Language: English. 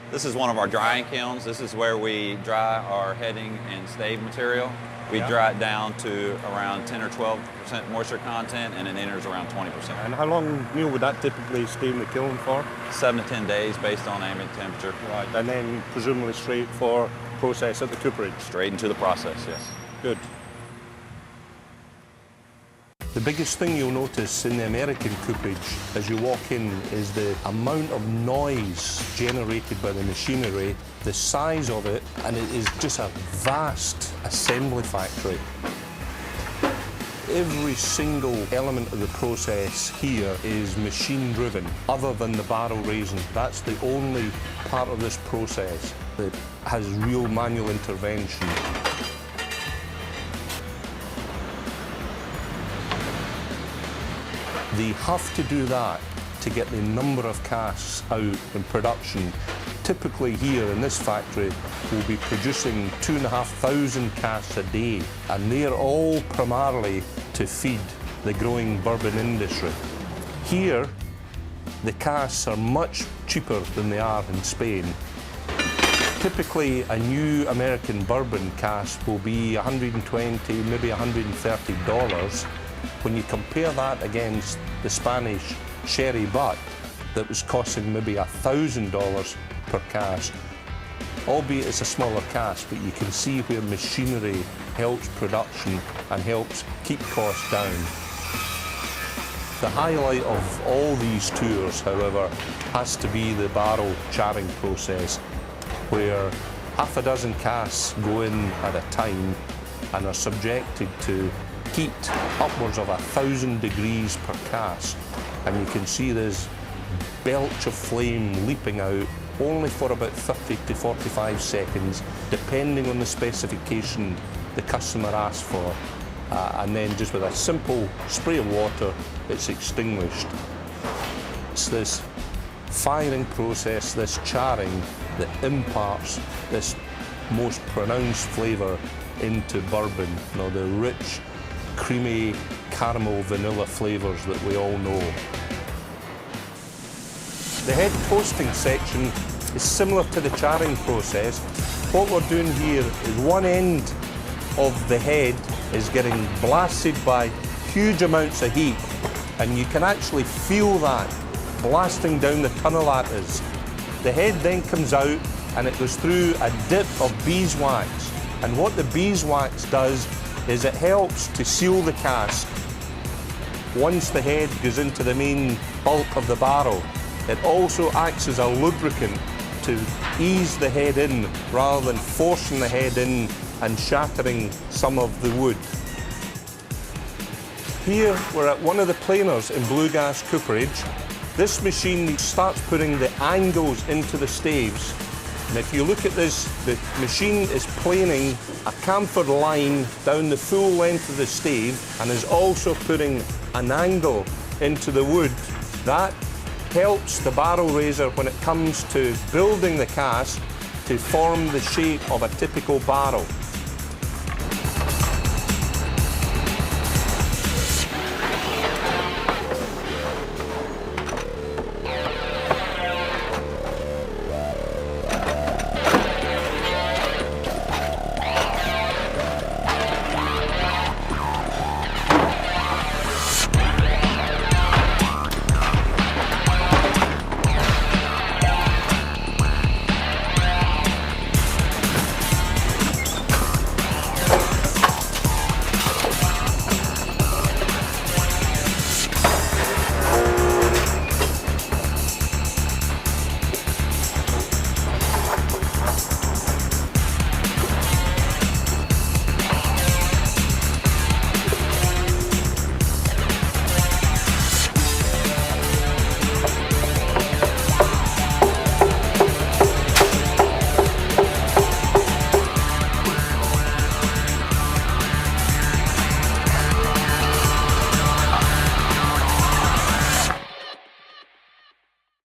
This is one of our drying kilns. This is where we dry our heading and stave material. We dry it down to around 10 or 12% moisture content, and it enters around 20%. And how long, Neil, would that typically stay in the kiln for? 7 to 10 days based on ambient temperature. Right, and then presumably straight for process at the cooperage? Straight into the process, yes. Good. The biggest thing you'll notice in the American cooperage as you walk in is the amount of noise generated by the machinery, the size of it, and it is just a vast assembly factory. Every single element of the process here is machine driven, other than the barrel raising. That's the only part of this process that has real manual intervention. They have to do that to get the number of casks out in production. Typically here in this factory, we'll be producing 2,500 casks a day, and they're all primarily to feed the growing bourbon industry. Here, the casks are much cheaper than they are in Spain. Typically, a new American bourbon cask will be $120, maybe $130. When you compare that against the Spanish sherry butt that was costing maybe $1,000 per cask, albeit it's a smaller cask, but you can see where machinery helps production and helps keep costs down. The highlight of all these tours, however, has to be the barrel charring process, where half a dozen casks go in at a time and are subjected to heat upwards of 1,000 degrees per cask, and you can see this belch of flame leaping out only for about 30 to 45 seconds, depending on the specification the customer asks for, and then just with a simple spray of water, it's extinguished. It's this firing process, this charring, that imparts this most pronounced flavour into bourbon, you know, the rich, creamy caramel vanilla flavours that we all know. The head toasting section is similar to the charring process. What we're doing here is one end of the head is getting blasted by huge amounts of heat, and you can actually feel that blasting down the tunnel at us. The head then comes out and it goes through a dip of beeswax, and what the beeswax does is it helps to seal the cask. Once the head goes into the main bulk of the barrel, it also acts as a lubricant to ease the head in rather than forcing the head in and shattering some of the wood. Here we're at one of the planers in Bluegrass Cooperage. This machine starts putting the angles into the staves. And if you look at this, the machine is planing a chamfered line down the full length of the stave and is also putting an angle into the wood. That helps the barrel raiser when it comes to building the cask to form the shape of a typical barrel.